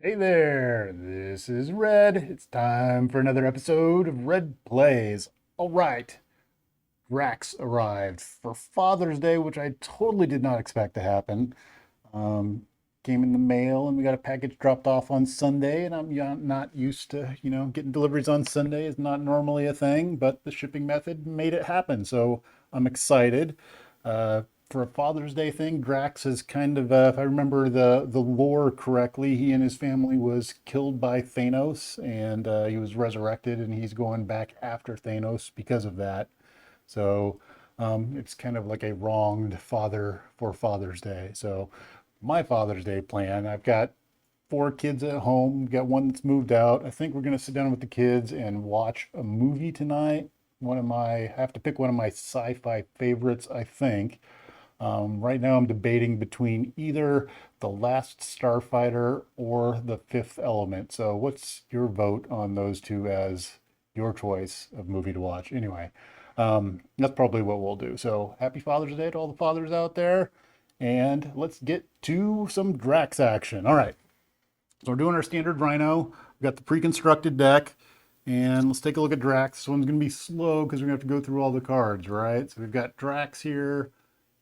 Hey there, this is Red. It's time for another episode of Red Plays. All right, Drax arrived for Father's Day, which I totally did not expect to happen. Um, Came in the mail and we got a package dropped off on Sunday, and I'm not used to, getting deliveries on Sunday is not normally a thing, but the shipping method made it happen. So I'm excited. For a Father's Day thing, Drax is kind of, if I remember the lore correctly, he and his family was killed by Thanos, and he was resurrected, and he's going back after Thanos because of that. So it's kind of like a wronged father for Father's Day. So my Father's Day plan, I've got four kids at home. We've got one that's moved out. I think we're going to sit down with the kids and watch a movie tonight. I have to pick one of my sci-fi favorites, I think. Right now I'm debating between either The Last Starfighter or The Fifth Element. So what's your vote on those two as your choice of movie to watch? Anyway, that's probably what we'll do. So happy Father's Day to all the fathers out there. And let's get to some Drax action. All right. So we're doing our standard Rhino. We've got the pre-constructed deck. And let's take a look at Drax. This one's going to be slow because we're going to have to go through all the cards, right? So we've got Drax here.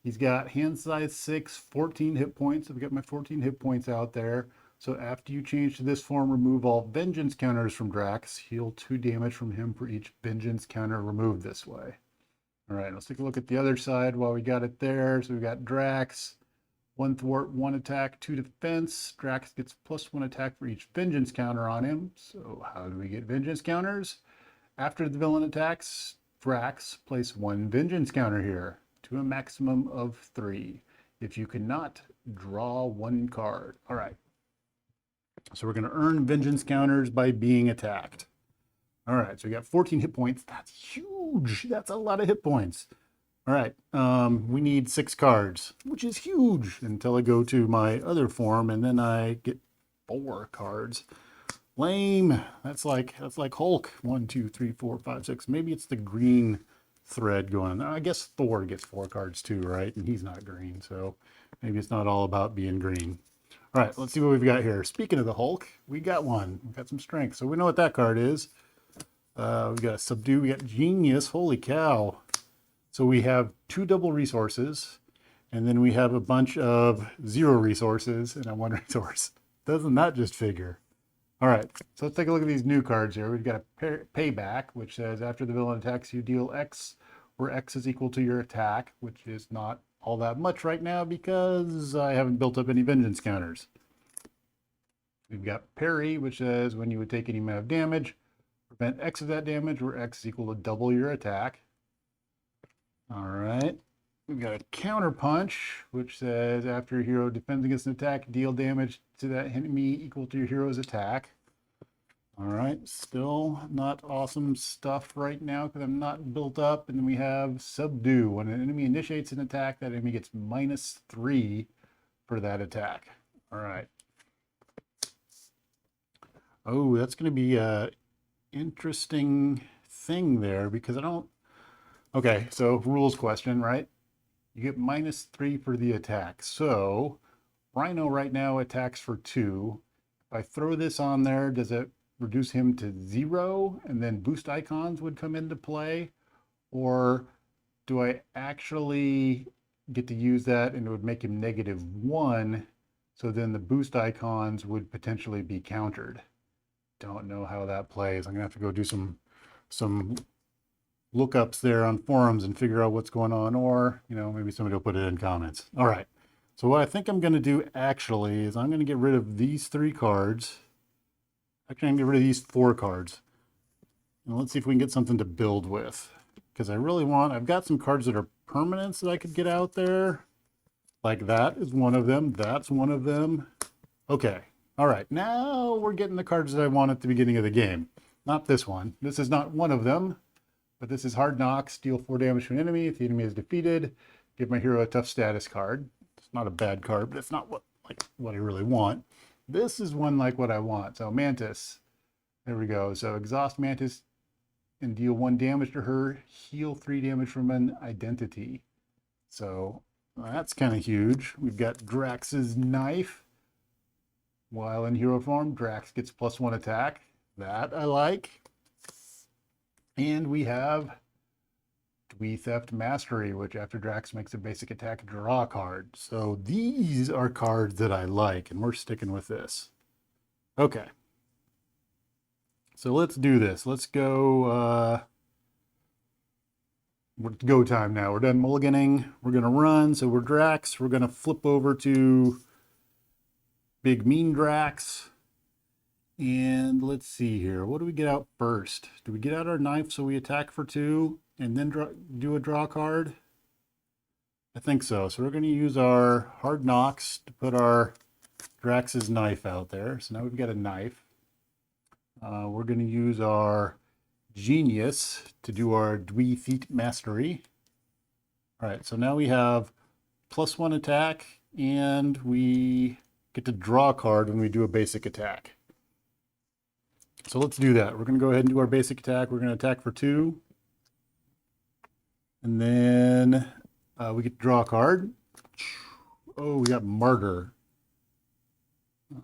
He's got hand size 6, 14 hit points. I've got my 14 hit points out there. So after you change to this form, remove all vengeance counters from Drax. Heal 2 damage from him for each vengeance counter removed this way. All right, let's take a look at the other side while we got it there. So we've got Drax, 1 thwart, 1 attack, 2 defense. Drax gets +1 attack for each vengeance counter on him. So how do we get vengeance counters? After the villain attacks, Drax, place 1 vengeance counter here to a maximum of 3. If you cannot, draw 1 card. All right. So we're going to earn vengeance counters by being attacked. All right. So we got 14 hit points. That's huge. That's a lot of hit points. All right. We need 6 cards, which is huge until I go to my other form, and then I get 4 cards. Lame. That's like Hulk. 1, 2, 3, 4, 5, 6. Maybe it's the green thread going on. I guess Thor gets 4 cards too, right? And he's not green, so maybe it's not all about being green. All right, let's see what we've got here. Speaking of the Hulk, we got one. We got some strength, so we know what that card is. We got subdue. We got genius. Holy cow! So we have 2 double resources, and then we have a bunch of 0 resources and a 1 resource. Doesn't that just figure? All right, so let's take a look at these new cards here. We've got a payback, which says after the villain attacks, you deal X, where X is equal to your attack, which is not all that much right now because I haven't built up any vengeance counters. We've got parry, which says when you would take any amount of damage, prevent X of that damage, where X is equal to double your attack. All right. We've got a counter punch, which says after your hero defends against an attack, deal damage to that enemy equal to your hero's attack. All right, still not awesome stuff right now because I'm not built up. And then we have subdue. When an enemy initiates an attack, that enemy gets -3 for that attack. All right. Oh, that's going to be a interesting thing there because I don't. Okay, so rules question, right? You get -3 for the attack. So Rhino right now attacks for 2. If I throw this on there, does it reduce him to 0 and then boost icons would come into play? Or do I actually get to use that and it would make him -1? So then the boost icons would potentially be countered. Don't know how that plays. I'm gonna have to go do some lookups there on forums and figure out what's going on, or maybe somebody will put it in comments. All right, so what I think I'm going to do actually is I'm going to get rid of these 3 cards. Actually, I'm going to get rid of these 4 cards, and let's see if we can get something to build with, because I've got some cards that are permanents that I could get out there. Like that is one of them. That's one of them. Okay, all right, now we're getting the cards that I want at the beginning of the game. Not this one. This is not one of them. But this is Hard Knocks, deal 4 damage to an enemy. If the enemy is defeated, give my hero a tough status card. It's not a bad card, but it's not what I really want. This is one like what I want. So Mantis, there we go. So exhaust Mantis and deal 1 damage to her, heal 3 damage from an identity. So that's kind of huge. We've got Drax's knife. While in hero form, Drax gets +1 attack. That I like. And we have Dwee Theft Mastery, which after Drax makes a basic attack, draw a card. So these are cards that I like, and we're sticking with this. Okay. So let's do this. Let's go, it's go time now. We're done mulliganing. We're going to run. So we're Drax. We're going to flip over to Big Mean Drax. And let's see here. What do we get out first? Do we get out our knife so we attack for 2 and then do a draw card? I think so. So we're going to use our Hard Knocks to put our Drax's knife out there. So now we've got a knife. We're going to use our Genius to do our Dwee Theft Mastery. All right, so now we have +1 attack, and we get to draw a card when we do a basic attack. So let's do that. We're going to go ahead and do our basic attack. We're going to attack for 2. And then we get to draw a card. Oh, we got Martyr.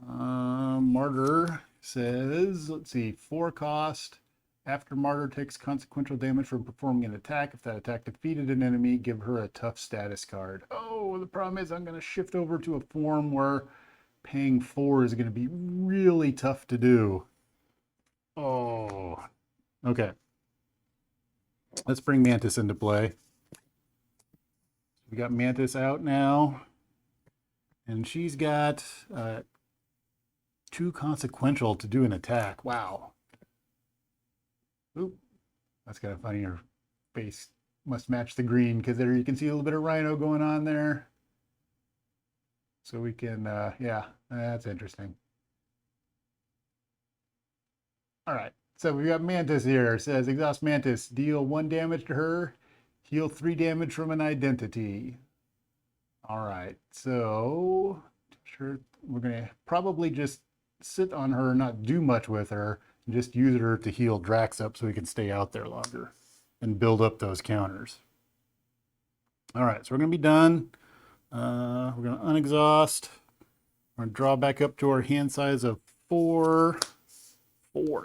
Martyr says, let's see, 4 cost. After Martyr takes consequential damage from performing an attack. If that attack defeated an enemy, give her a tough status card. Oh, the problem is I'm going to shift over to a form where paying 4 is going to be really tough to do. Oh, okay. Let's bring Mantis into play. We got Mantis out now, and she's got 2 consequential to do an attack. Wow. Oop, that's kind of funny. Her face must match the green because there you can see a little bit of Rhino going on there. So we can, yeah, that's interesting. All right, so we got Mantis here. It says exhaust Mantis, deal 1 damage to her, heal 3 damage from an identity. All right, so sure we're gonna probably just sit on her, not do much with her, and just use her to heal Drax up so he can stay out there longer and build up those counters. All right, so we're gonna be done. We're gonna unexhaust. We're gonna draw back up to our hand size of 4.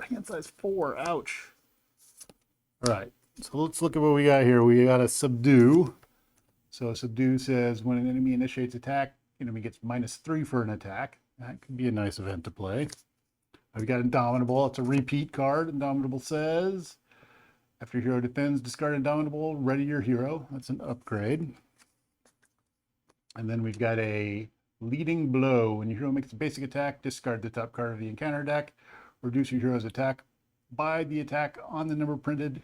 Hand size 4, ouch. All right, so let's look at what we got here. We got a Subdue. So Subdue says when an enemy initiates attack, enemy gets -3 for an attack. That could be a nice event to play. We've got Indomitable. It's a repeat card. Indomitable says after hero defends, discard Indomitable, ready your hero. That's an upgrade. And then we've got a Leading Blow. When your hero makes a basic attack, discard the top card of the encounter deck. Reduce your hero's attack by the attack on the number printed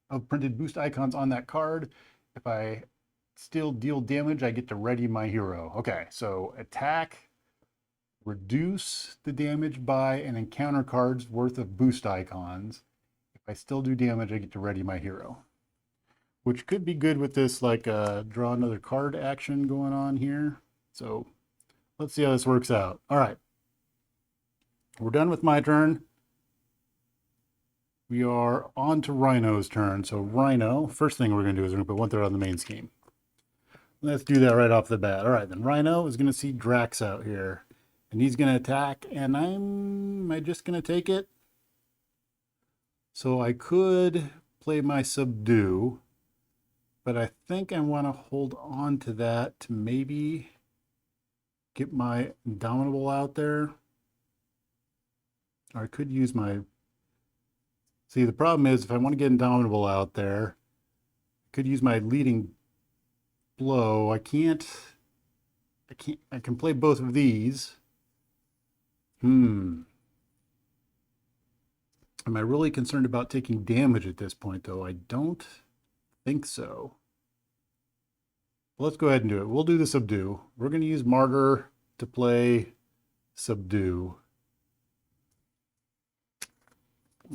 boost icons on that card. If I still deal damage, I get to ready my hero. Okay, so attack, reduce the damage by an encounter card's worth of boost icons. If I still do damage, I get to ready my hero. Which could be good with this, like draw another card action going on here. So let's see how this works out. All right. We're done with my turn. We are on to Rhino's turn. So Rhino, first thing we're going to do is we're going to put 1 threat on the main scheme. Let's do that right off the bat. All right, then Rhino is going to see Drax out here. And he's going to attack, and am I just going to take it? So I could play my Subdue, but I think I want to hold on to that to maybe get my Indomitable out there. Or I could use my... See, the problem is if I want to get Indomitable out there, I could use my Leading Blow. I can play both of these. Am I really concerned about taking damage at this point, though? I don't think so. Well, let's go ahead and do it. We'll do the Subdue. We're going to use Martyr to play Subdue.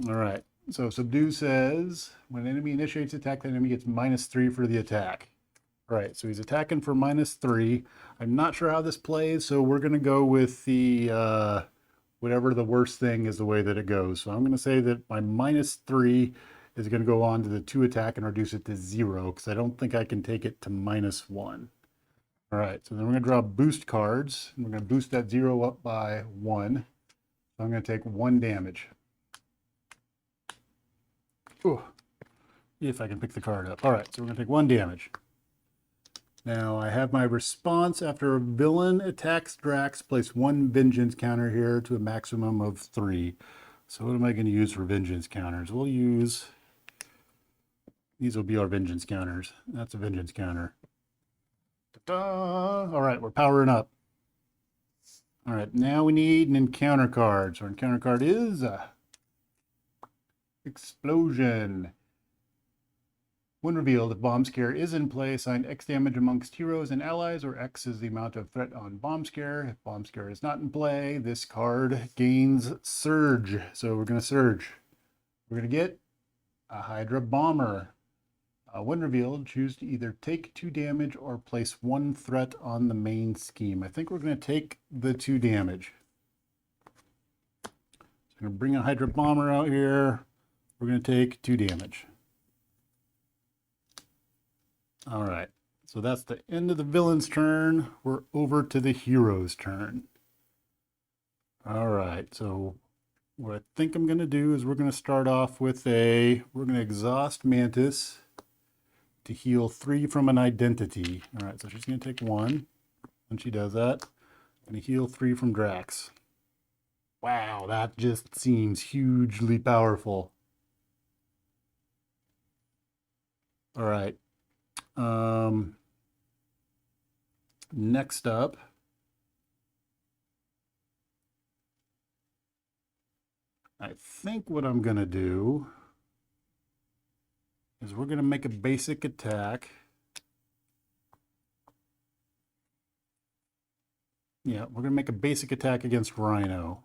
All right. So Subdue says, when an enemy initiates attack, the enemy gets -3 for the attack. All right, so he's attacking for -3. I'm not sure how this plays, so we're going to go with the whatever the worst thing is the way that it goes. So I'm going to say that my -3 is going to go on to the 2 attack and reduce it to 0, because I don't think I can take it to -1. All All right, so then we're going to draw boost cards. And we're going to boost that 0 up by 1. So I'm going to take 1 damage. Ooh, if I can pick the card up. All right, so we're going to take 1 damage. Now I have my response. After a villain attacks Drax, place 1 vengeance counter here to a maximum of 3. So what am I going to use for vengeance counters? We'll use, these will be our vengeance counters. That's a vengeance counter. Ta-da! All right, we're powering up. All right, now we need an encounter card. So our encounter card is Explosion. When revealed, if Bomb Scare is in play, assign X damage amongst heroes and allies, or X is the amount of threat on Bomb Scare. If Bomb Scare is not in play, this card gains Surge. So we're going to Surge. We're going to get a Hydra Bomber. When revealed, choose to either take 2 damage or place 1 threat on the main scheme. I think we're going to take the 2 damage. So I'm going to bring a Hydra Bomber out here. We're going to take 2 damage. All right, so that's the end of the villain's turn. We're over to the hero's turn. All right, so what I think I'm going to do is we're going to start off with we're going to exhaust Mantis to heal 3 from an identity. All right, so she's going to take 1. When she does that, I'm going to heal 3 from Drax. Wow, that just seems hugely powerful. All right. Next up, I think what I'm going to do is we're going to make a basic attack. Yeah, we're going to make a basic attack against Rhino.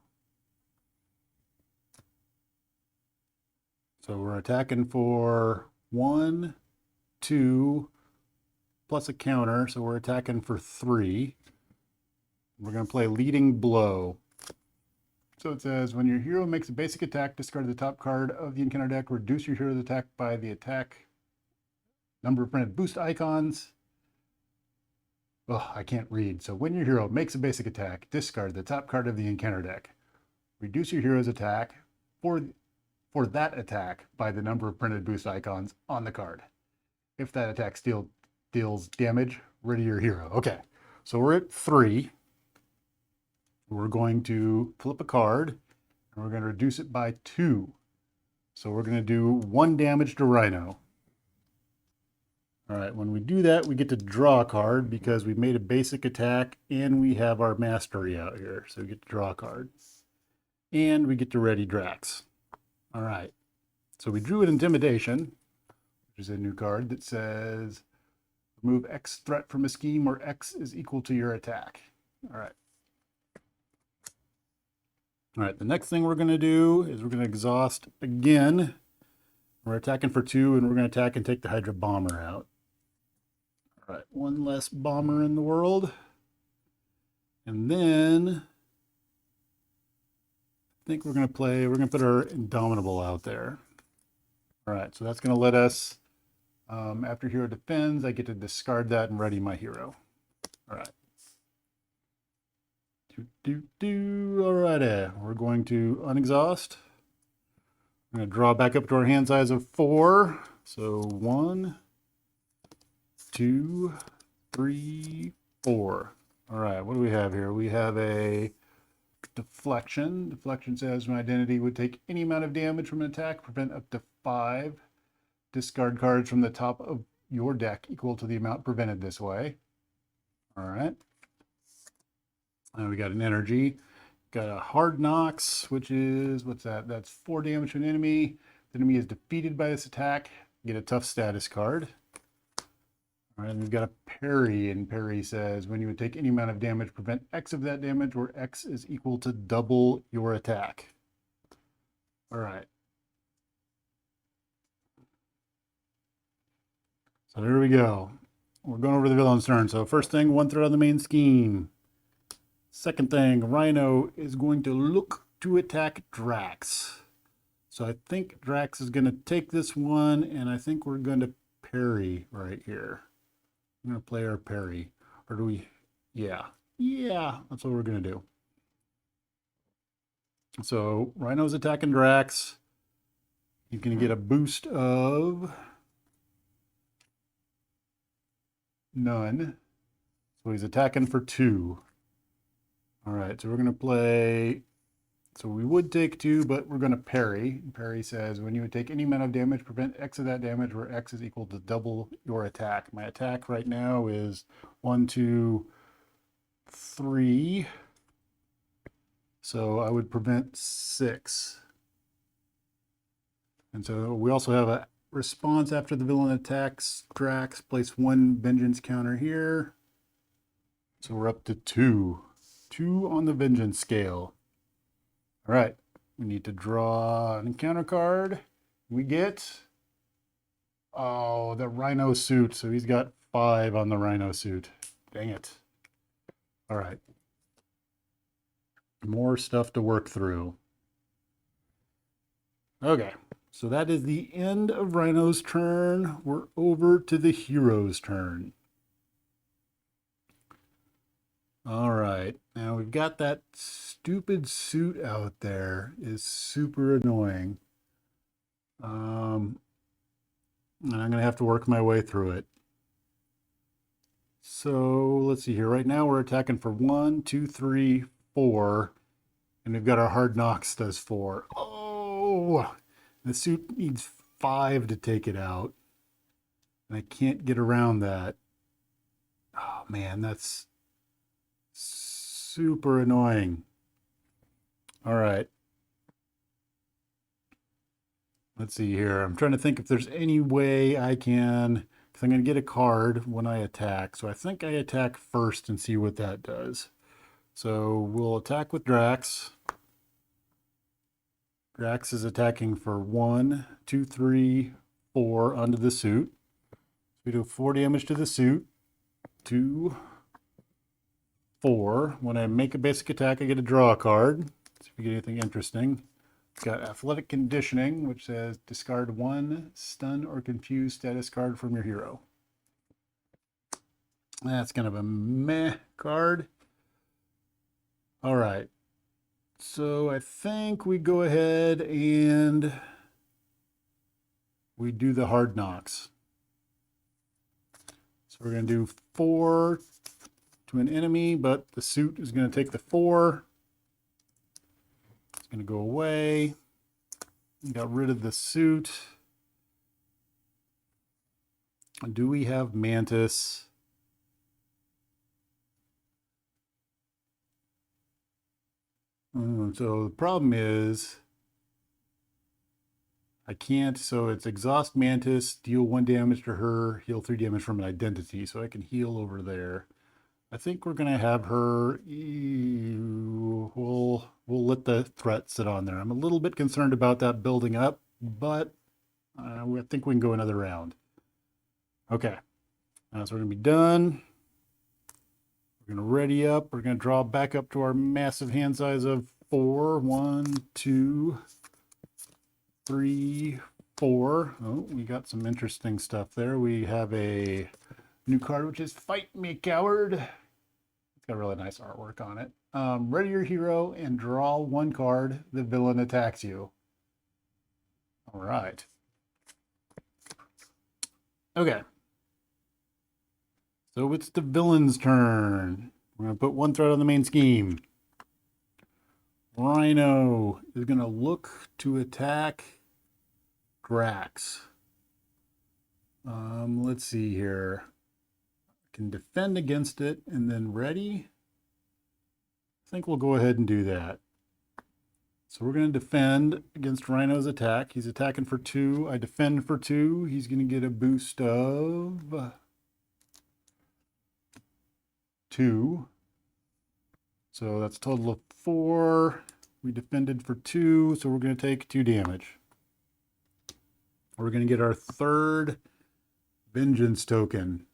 So we're attacking for 1, 2, plus a counter, so we're attacking for 3. We're going to play Leading Blow. So it says, when your hero makes a basic attack, discard the top card of the encounter deck, reduce your hero's attack by the attack number of printed boost icons. Oh, I can't read. So when your hero makes a basic attack, discard the top card of the encounter deck. Reduce your hero's attack for that attack by the number of printed boost icons on the card. If that attack deals damage, rid of your hero. Okay, so we're at 3. We're going to flip a card, and we're going to reduce it by 2. So we're going to do 1 damage to Rhino. All right, when we do that, we get to draw a card because we made a basic attack and we have our mastery out here. So we get to draw a card. And we get to ready Drax. All right, so we drew an Intimidation, which is a new card that says, remove X threat from a scheme where X is equal to your attack. All right. All right, the next thing we're going to do is we're going to exhaust again. We're attacking for 2, and we're going to attack and take the Hydra Bomber out. All right, 1 less bomber in the world. And then I think we're going to put our Indomitable out there. All right, so that's going to let us, after hero defends, I get to discard that and ready my hero. All right. Alrighty, we're going to unexhaust. I'm going to draw back up to our hand size of 4. So 1, 2, 3, 4. All right, what do we have here? We have a deflection. Deflection says my identity would take any amount of damage from an attack, prevent up to 5. Discard cards from the top of your deck equal to the amount prevented this way. All right. We got an energy. Got a Hard Knocks, which is, what's that? That's 4 damage to an enemy. The enemy is defeated by this attack. Get a tough status card. All right, and we've got a Parry, and Parry says when you would take any amount of damage, prevent X of that damage, where X is equal to double your attack. All right. So there we go. We're going over the villain's turn. So first thing, 1 threat on the main scheme. Second thing, Rhino is going to look to attack Drax. So I think Drax is going to take this one, and I think we're going to parry right here. I'm going to play our parry. Or do we? Yeah. Yeah, that's what we're going to do. So Rhino's attacking Drax. He's going to get a boost of none. So he's attacking for 2. All right, so we're going to play. So we would take 2, but we're going to parry. Parry says when you would take any amount of damage, prevent X of that damage, where X is equal to double your attack. My attack right now is 1, 2, 3. So I would prevent 6. And so we also have a response after the villain attacks Drax. Place 1 vengeance counter here. So we're up to 2. 2 on the vengeance scale. All right, we need to draw an encounter card. We get, oh, the Rhino suit. So he's got 5 on the Rhino suit. Dang it. All right. More stuff to work through. Okay, so that is the end of Rhino's turn. We're over to the hero's turn. All right, now we've got that stupid suit out there. Is super annoying. And I'm gonna have to work my way through it. So let's see here. Right now we're attacking for 1, 2, 3, 4, and we've got our hard knocks does 4. Oh, the suit needs 5 to take it out, and I can't get around that. Oh man, that's super annoying. All right. Let's see here. I'm trying to think if there's any way I can, because I'm going to get a card when I attack. So I think I attack first and see what that does. So we'll attack with Drax. Drax is attacking for 1, 2, 3, 4 onto the suit. We do 4 damage to the suit. 2, 4. When I make a basic attack, I get to draw a card. See if we get anything interesting. It's got athletic conditioning, which says discard 1 stun or confused status card from your hero. That's kind of a meh card. All right. So I think we go ahead and we do the hard knocks. So we're going to do 4 to an enemy, but the suit is going to take the 4. It's going to go away. Got rid of the suit. Do we have Mantis? So the problem is I can't, so it's exhaust Mantis, deal 1 damage to her, heal 3 damage from an identity, so I can heal over there. I think we're going to have her, we'll let the threat sit on there. I'm a little bit concerned about that building up, but I think we can go another round. Okay, so we're going to be done. We're going to ready up. We're going to draw back up to our massive hand size of 4. 1, 2, 3, 4. Oh, we got some interesting stuff there. We have a new card, which is Fight Me, Coward. It's got really nice artwork on it. Ready your hero and draw 1 card. The villain attacks you. All right. Okay. So it's the villain's turn. We're going to put 1 threat on the main scheme. Rhino is going to look to attack Drax. Let's see here. I can defend against it and then ready. I think we'll go ahead and do that. So we're going to defend against Rhino's attack. He's attacking for 2. I defend for 2. He's going to get a boost of 2. So that's a total of 4. We defended for 2, so we're going to take 2 damage. We're going to get our 3rd vengeance token.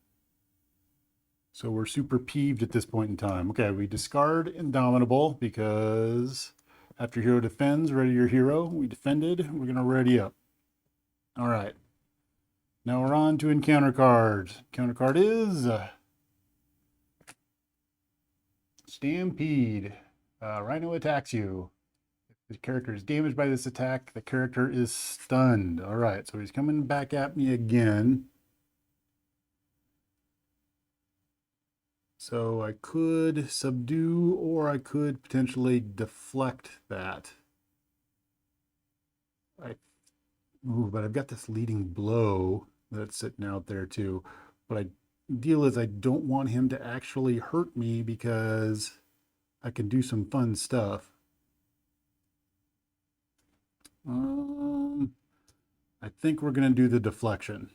So we're super peeved at this point in time. Okay, we discard Indomitable because after hero defends, ready your hero. We defended, we're going to ready up. All right. Now we're on to encounter cards. Encounter card is Stampede. Rhino attacks you. If the character is damaged by this attack, the character is stunned. All right, so he's coming back at me again. So I could subdue, or I could potentially deflect that. But I've got this leading blow that's sitting out there too. But deal is I don't want him to actually hurt me because I can do some fun stuff. I think we're going to do the deflection.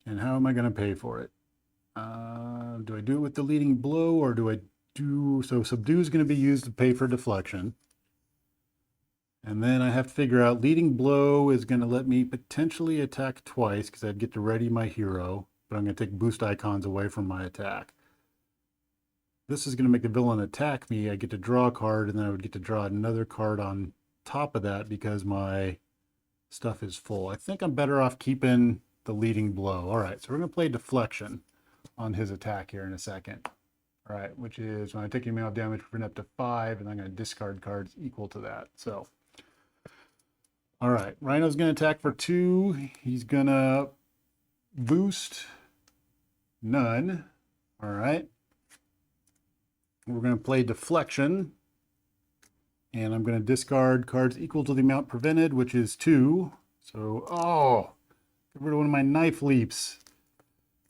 And how am I going to pay for it? Do I do it with the leading blow, or do I do... So subdue is going to be used to pay for deflection. And then I have to figure out leading blow is going to let me potentially attack twice because I'd get to ready my hero, but I'm going to take boost icons away from my attack. This is going to make the villain attack me. I get to draw a card, and then I would get to draw another card on top of that because my stuff is full. I think I'm better off keeping the leading blow. All right, so we're going to play deflection on his attack here in a second. All right, which is when I take amount of damage for up to 5, and I'm going to discard cards equal to that. So, all right, Rhino's going to attack for 2. He's going to boost none. All right. We're going to play deflection, and I'm going to discard cards equal to the amount prevented, which is 2. So, get rid of one of my knife leaps.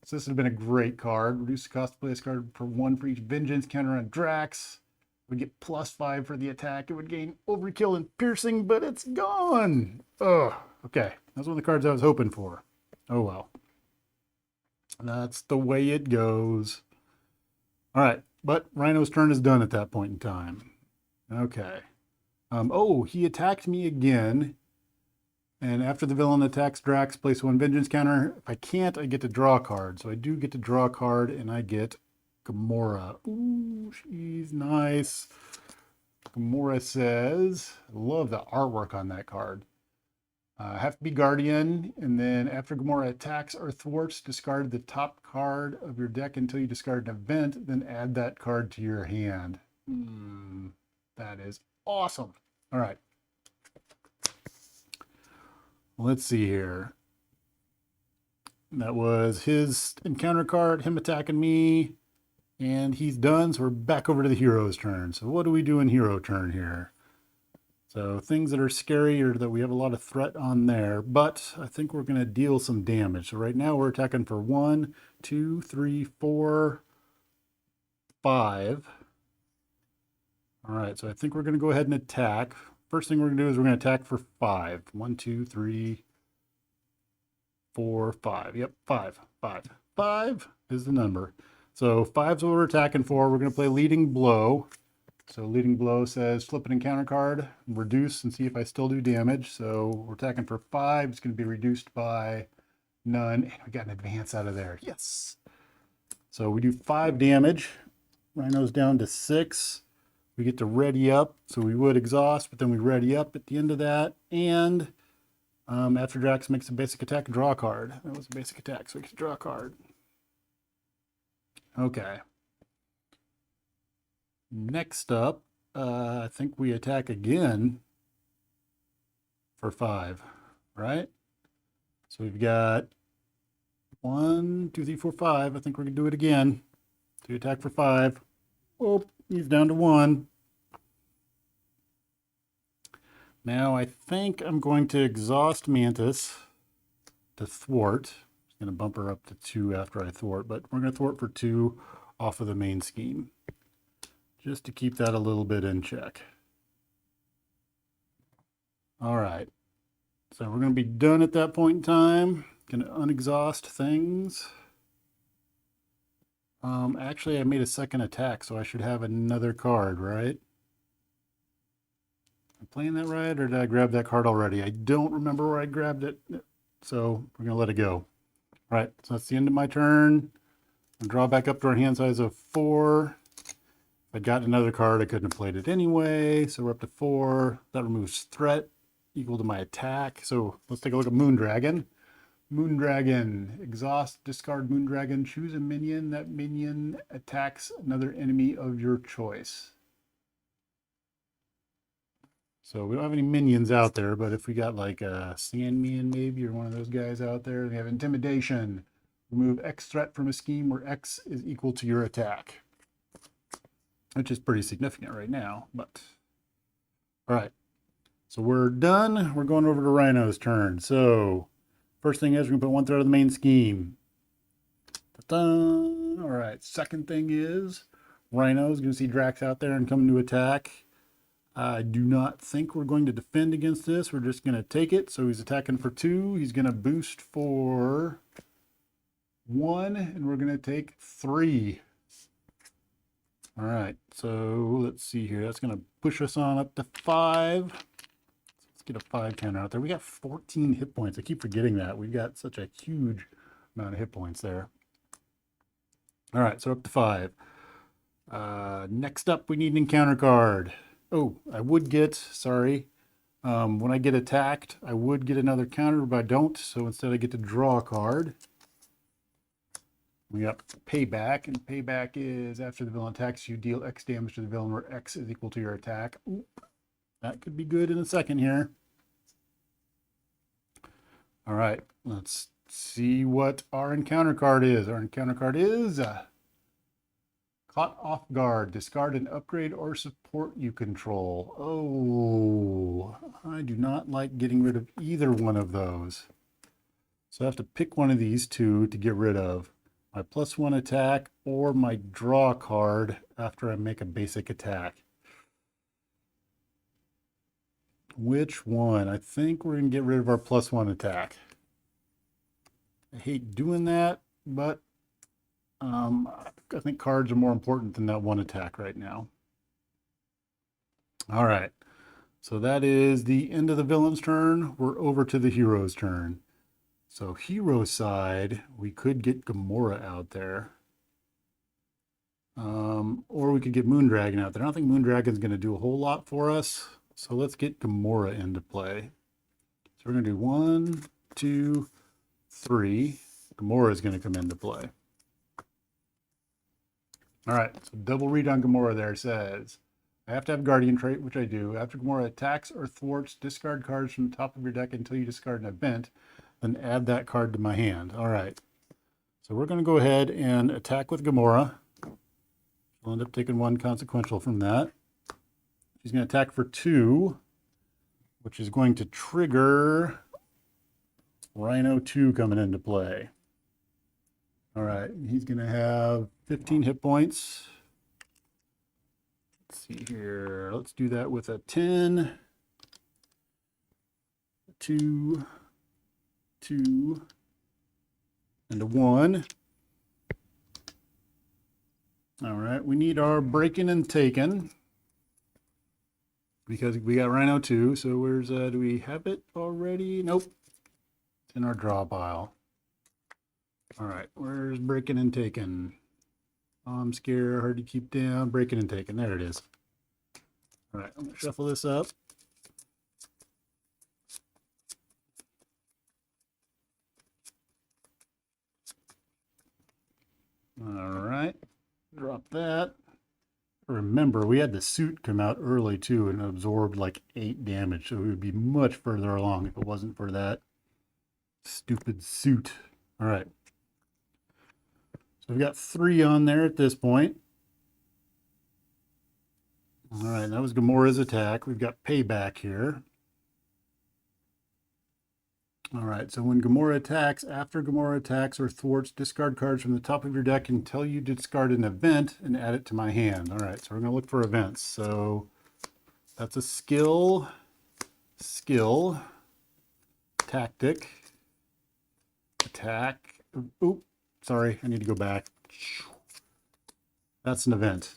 So this has been a great card. Reduce the cost to play this card for 1 for each vengeance counter on Drax. We get +5 for the attack. It would gain overkill and piercing, but it's gone. Okay. That's one of the cards I was hoping for. Oh well. That's the way it goes. All right. But Rhino's turn is done at that point in time. Okay. He attacked me again. And after the villain attacks Drax, place 1 vengeance counter. If I can't, I get to draw a card. So I do get to draw a card, and I get Gamora. Ooh, she's nice. Gamora says, I love the artwork on that card. Have to be Guardian, and then after Gamora attacks or thwarts, discard the top card of your deck until you discard an event, then add that card to your hand. That is awesome. All right. Let's see here. That was his encounter card, him attacking me, and he's done, so we're back over to the hero's turn. So what do we do in hero turn here? So things that are scary or that we have a lot of threat on there, but I think we're going to deal some damage. So right now we're attacking for 1, 2, 3, 4, 5. All right, so I think we're going to go ahead and attack. First thing we're going to do is we're going to attack for 5. 1, 2, 3, 4, 5. Yep, 5. 5 is the number. So 5's what we're attacking for. We're going to play leading blow. So leading blow says flip an encounter card, reduce, and see if I still do damage. So we're attacking for 5. It's going to be reduced by none. And we got an advance out of there. Yes. So we do 5 damage. Rhino's down to 6. We get to ready up. So we would exhaust, but then we ready up at the end of that. And after Drax makes a basic attack, draw a card. That was a basic attack, so we get to draw a card. Okay. Next up, I think we attack again for 5, right? So we've got 1, 2, 3, 4, 5. I think we're going to do it again. To attack for 5. Oh, he's down to 1. Now I think I'm going to exhaust Mantis to thwart. I'm going to bump her up to 2 after I thwart, but we're going to thwart for 2 off of the main scheme, just to keep that a little bit in check. All right, so we're going to be done at that point in time. Going to unexhaust things. Actually, I made a second attack, so I should have another card, right? Am I playing that right, or did I grab that card already? I don't remember where I grabbed it, so we're going to let it go. All right, so that's the end of my turn. I'll draw back up to our hand size of 4. If I'd gotten another card, I couldn't have played it anyway, so we're up to 4. That removes threat equal to my attack. So let's take a look at Moondragon. Moondragon. Exhaust, discard Moondragon. Choose a minion. That minion attacks another enemy of your choice. So we don't have any minions out there, but if we got like a Sandman maybe, or one of those guys out there, we have Intimidation. Remove X threat from a scheme where X is equal to your attack. Which is pretty significant right now, but... All right. So we're done. We're going over to Rhino's turn. So first thing is we're going to put one threat of the main scheme. Ta-da! All right. Second thing is Rhino's going to see Drax out there and come to attack. I do not think we're going to defend against this. We're just going to take it. So he's attacking for 2. He's going to boost for 1, and we're going to take 3. All right. So let's see here. That's going to push us on up to 5. Let's get a 5 counter out there. We got 14 hit points. I keep forgetting that. We've got such a huge amount of hit points there. All right. So up to 5. Next up, we need an encounter card. Oh, I would get, sorry, when I get attacked, I would get another counter, but I don't. So instead I get to draw a card. We got Payback, and Payback is after the villain attacks, you deal X damage to the villain where X is equal to your attack. Oop, that could be good in a second here. All right, let's see what our encounter card is. Our encounter card is... Caught off guard. Discard an upgrade or support you control. Oh, I do not like getting rid of either one of those. So I have to pick one of these 2 to get rid of. My +1 attack or my draw card after I make a basic attack. Which one? I think we're going to get rid of our +1 attack. I hate doing that, but I think cards are more important than that 1 attack right now. All right. So that is the end of the villain's turn. We're over to the hero's turn. So hero side, we could get Gamora out there. Or we could get Moondragon out there. I don't think Moondragon's going to do a whole lot for us. So let's get Gamora into play. So we're going to do 1, 2, 3. Gamora is going to come into play. All right, so double read on Gamora there says, I have to have Guardian trait, which I do. After Gamora attacks or thwarts, discard cards from the top of your deck until you discard an event, then add that card to my hand. All right, so we're going to go ahead and attack with Gamora. We'll end up taking 1 consequential from that. She's going to attack for 2, which is going to trigger Rhino 2 coming into play. All right, he's going to have 15 hit points. Let's see here. Let's do that with a 10, 2, 2, and a 1. All right, we need our breaking and taken because we got Rhino 2. So where's, do we have it already? Nope. It's in our draw pile. All right, where's breaking and taken? I'm scared, hard to keep down. Breaking and taken, there it is. All right, I'm gonna shuffle this up. All right, drop that. Remember, we had the suit come out early too and absorbed like 8 damage, so we would be much further along if it wasn't for that stupid suit. All right. So we've got 3 on there at this point. All right, that was Gamora's attack. We've got Payback here. All right, so when Gamora attacks, after Gamora attacks or thwarts, discard cards from the top of your deck until you discard an event and add it to my hand. All right, so we're going to look for events. So that's a skill, tactic, attack. Oop, sorry, I need to go back. That's an event.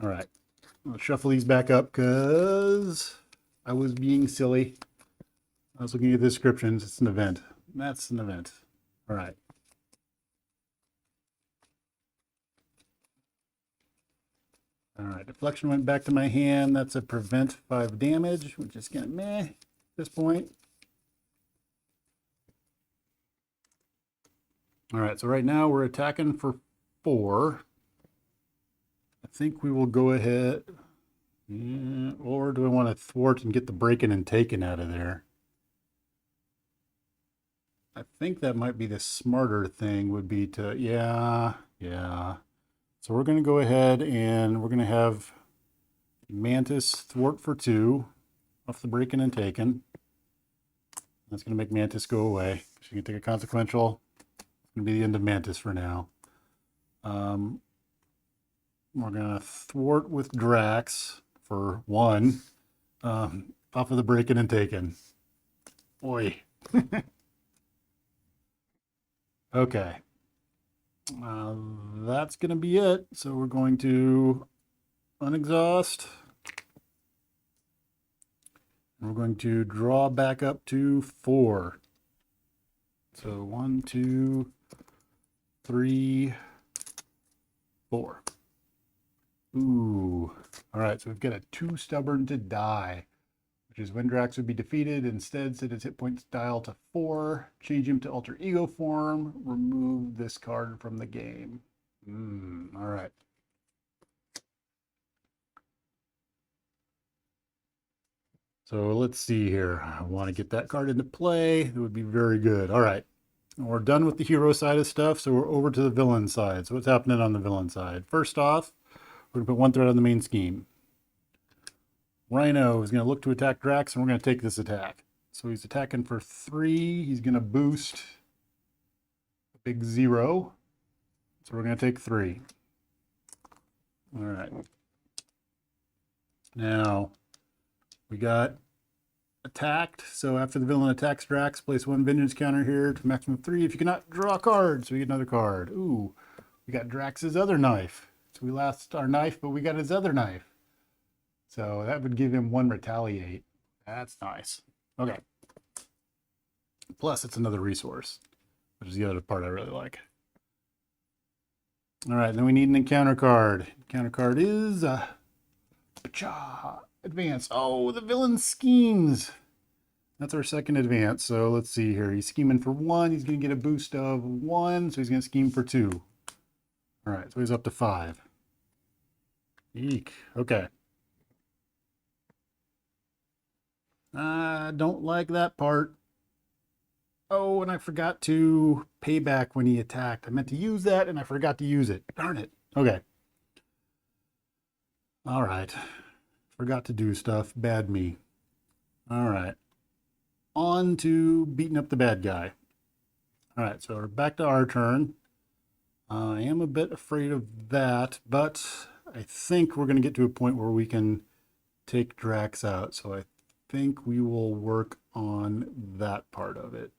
All right. I'll shuffle these back up because I was being silly. I was looking at the descriptions. It's an event. That's an event. All right. All right, deflection went back to my hand. That's a prevent 5 damage, which is kind of meh at this point. All right, so right now we're attacking for 4. I think we will go ahead. Yeah, or do I want to thwart and get the breaking and taking out of there? I think that might be the smarter thing would be to, yeah. So we're going to go ahead and we're going to have Mantis thwart for 2 off the breaking and taking. That's going to make Mantis go away. She can take a consequential. It's going to be the end of Mantis for now. We're going to thwart with Drax for 1 off of the breaking and taking. Boy. Okay. That's going to be it. So we're going to unexhaust. We're going to draw back up to 4. So 1, 2, 3, 4. Ooh. All right, so we've got a 2 stubborn to die, which is when Drax would be defeated. Instead, set his hit points dial to 4, change him to alter ego form, remove this card from the game. All right. So let's see here. I want to get that card into play. That would be very good. All right. We're done with the hero side of stuff, so we're over to the villain side. So what's happening on the villain side? First off, we're going to put 1 threat on the main scheme. Rhino is going to look to attack Drax, and we're going to take this attack. So he's attacking for 3. He's going to boost a big 0. So we're going to take 3. All right. Now, we got attacked. So after the villain attacks Drax, place 1 vengeance counter here to maximum of 3. If you cannot draw a card, so we get another card. Ooh, we got Drax's other knife. So we lost our knife, but we got his other knife. So that would give him 1 retaliate. That's nice. Okay. Plus, it's another resource, which is the other part I really like. All right, then we need an encounter card. Encounter card is advance. Oh, the villain schemes. That's our second advance. So let's see here. He's scheming for 1. He's going to get a boost of 1, so he's going to scheme for 2. All right, so he's up to 5. Eek. Okay. I don't like that part. Oh, and I forgot to pay back when he attacked. I meant to use that, and I forgot to use it. Darn it. Okay. All right. Forgot to do stuff. Bad me. All right. On to beating up the bad guy. All right, so we're back to our turn. I am a bit afraid of that, but I think we're going to get to a point where we can take Drax out. So I think we will work on that part of it.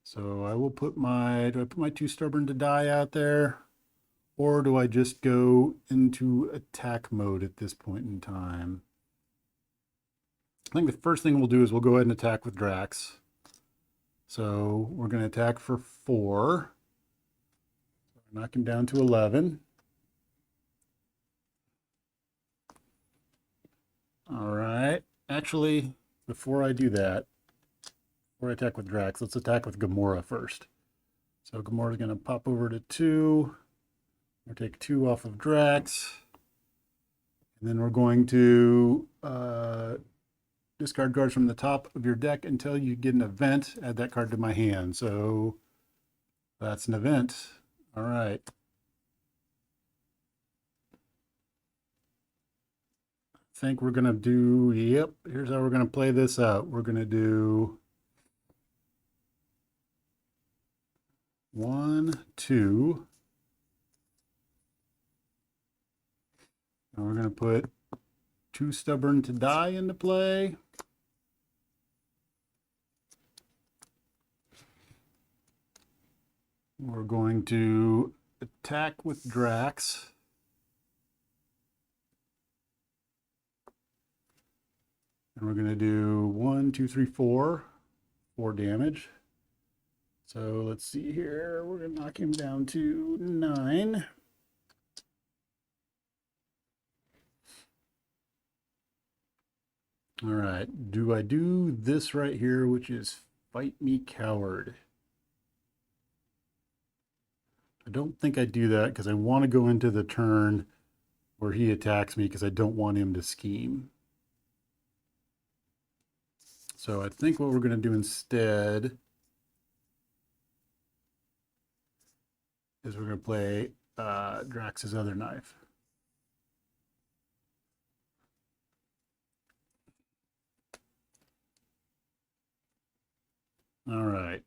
So I will put my, do I put my 2 stubborn to die out there? Or do I just go into attack mode at this point in time? I think the first thing we'll do is we'll go ahead and attack with Drax. So we're going to attack for 4. Knock him down to 11. All right. Actually, before I do that, before I attack with Drax, let's attack with Gamora first. So Gamora's going to pop over to 2. We'll take 2 off of Drax. And then we're going to discard cards from the top of your deck until you get an event. Add that card to my hand. So that's an event. All right. I think we're going to do, yep, here's how we're going to play this out. We're going to do 1, 2. And we're going to put 2 stubborn to die into play. We're going to attack with Drax. And we're going to do 1, 2, 3, 4. 4 damage. So let's see here. We're going to knock him down to 9. All right. Do I do this right here, which is fight me coward? I don't think I do that because I want to go into the turn where he attacks me because I don't want him to scheme. So I think what we're going to do instead is we're going to play Drax's other knife. All right.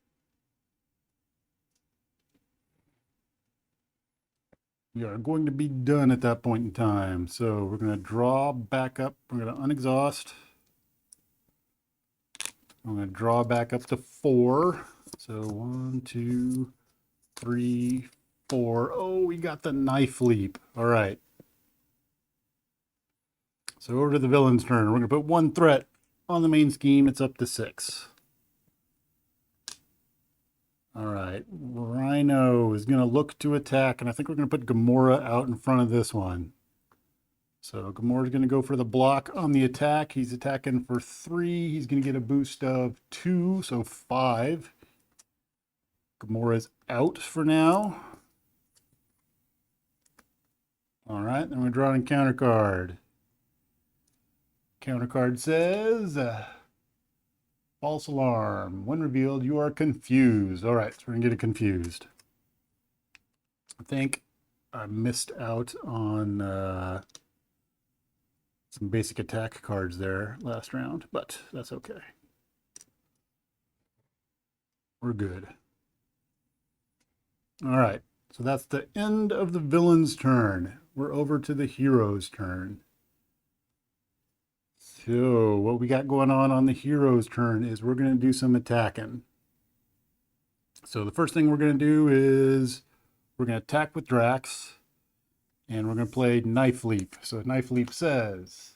We are going to be done at that point in time. So we're going to draw back up. We're going to unexhaust. I'm going to draw back up to 4. So 1, 2, 3, 4. Oh, we got the knife leap. All right. So over to the villain's turn. We're going to put 1 threat on the main scheme. It's up to 6. All right. Rhino is going to look to attack, and I think we're going to put Gamora out in front of this one. So Gamora's going to go for the block on the attack. He's attacking for 3. He's going to get a boost of 2, so 5. Gamora's out for now. All right, then we're drawing a counter card. Counter card says, false alarm. When revealed, you are confused. All right, so we're going to get it confused. I think I missed out on some basic attack cards there last round, but that's okay. We're good. All right, so that's the end of the villain's turn. We're over to the hero's turn. So what we got going on the hero's turn is we're going to do some attacking. So the first thing we're going to do is we're going to attack with Drax, and we're going to play Knife Leap. So Knife Leap says,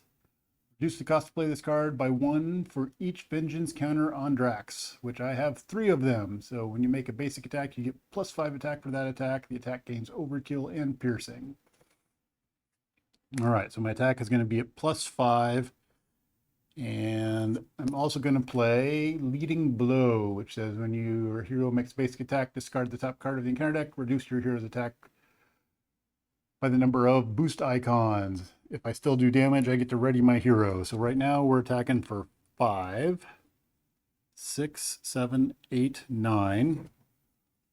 reduce the cost to play this card by 1 for each vengeance counter on Drax, which I have 3 of them. So when you make a basic attack, you get +5 attack for that attack. The attack gains overkill and piercing. All right, so my attack is going to be at +5. And I'm also going to play Leading Blow, which says when your hero makes a basic attack, discard the top card of the encounter deck, reduce your hero's attack by the number of boost icons. If I still do damage, I get to ready my hero. So right now we're attacking for 5, 6, 7, 8, 9.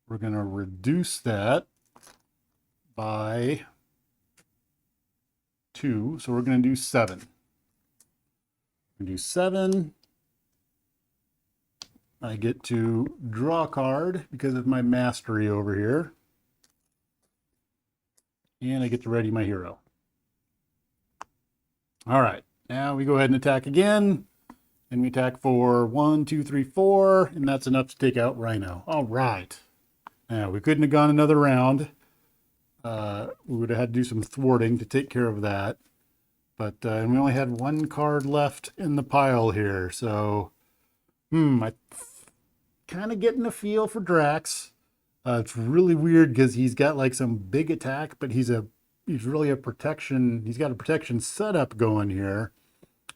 We're going to reduce that by 2. So we're going to do 7. Do 7. I get to draw a card because of my mastery over here. And I get to ready my hero. All right, now we go ahead and attack again. And we attack for 1, 2, 3, 4. And that's enough to take out Rhino. All right. Now, we couldn't have gone another round. We would have had to do some thwarting to take care of that. But and we only had 1 card left in the pile here, so I kind of getting a feel for Drax. It's really weird because he's got like some big attack, but he's really a protection. He's got a protection setup going here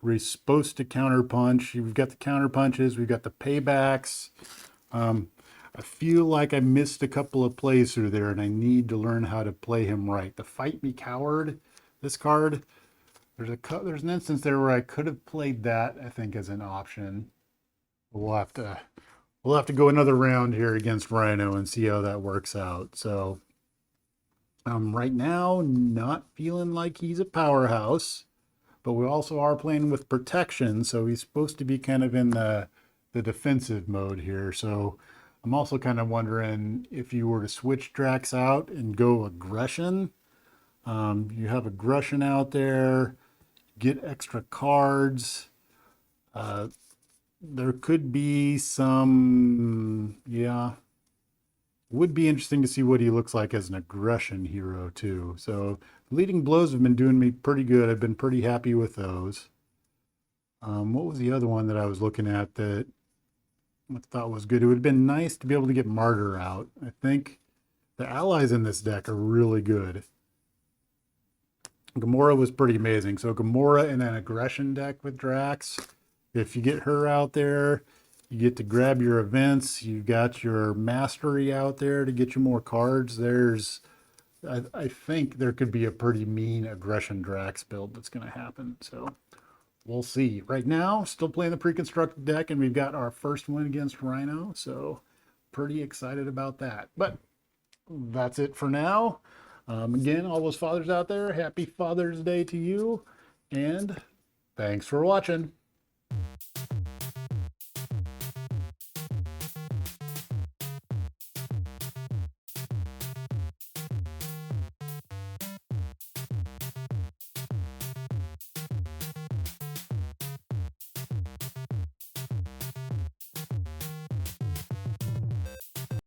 where he's supposed to counter punch. We've got the counter punches, we've got the paybacks. I feel like I missed a couple of plays through there, and I need to learn how to play him right. The Fight Me Coward, this card. There's an instance there where I could have played that, I think, as an option. We'll have to go another round here against Rhino and see how that works out. So right now, not feeling like he's a powerhouse, but we also are playing with protection, so he's supposed to be kind of in the defensive mode here. So I'm also kind of wondering if you were to switch Drax out and go aggression. You have aggression out there. Get extra cards. There could be some, would be interesting to see what he looks like as an aggression hero too. So leading blows have been doing me pretty good. I've been pretty happy with those. What was the other one that I was looking at that I thought was good? It would have been nice to be able to get Martyr out. I think the allies in this deck are really good. Gamora was pretty amazing. So Gamora in an aggression deck with Drax If you get her out there, you get to grab your events. You've got your mastery out there to get you more cards. I think there could be a pretty mean aggression Drax build that's going to happen. So we'll see. Right now, still playing the pre-constructed deck, and we've got our first win against Rhino. So pretty excited about that. But that's it for now. Again, all those fathers out there, happy Father's Day to you. And thanks for watching.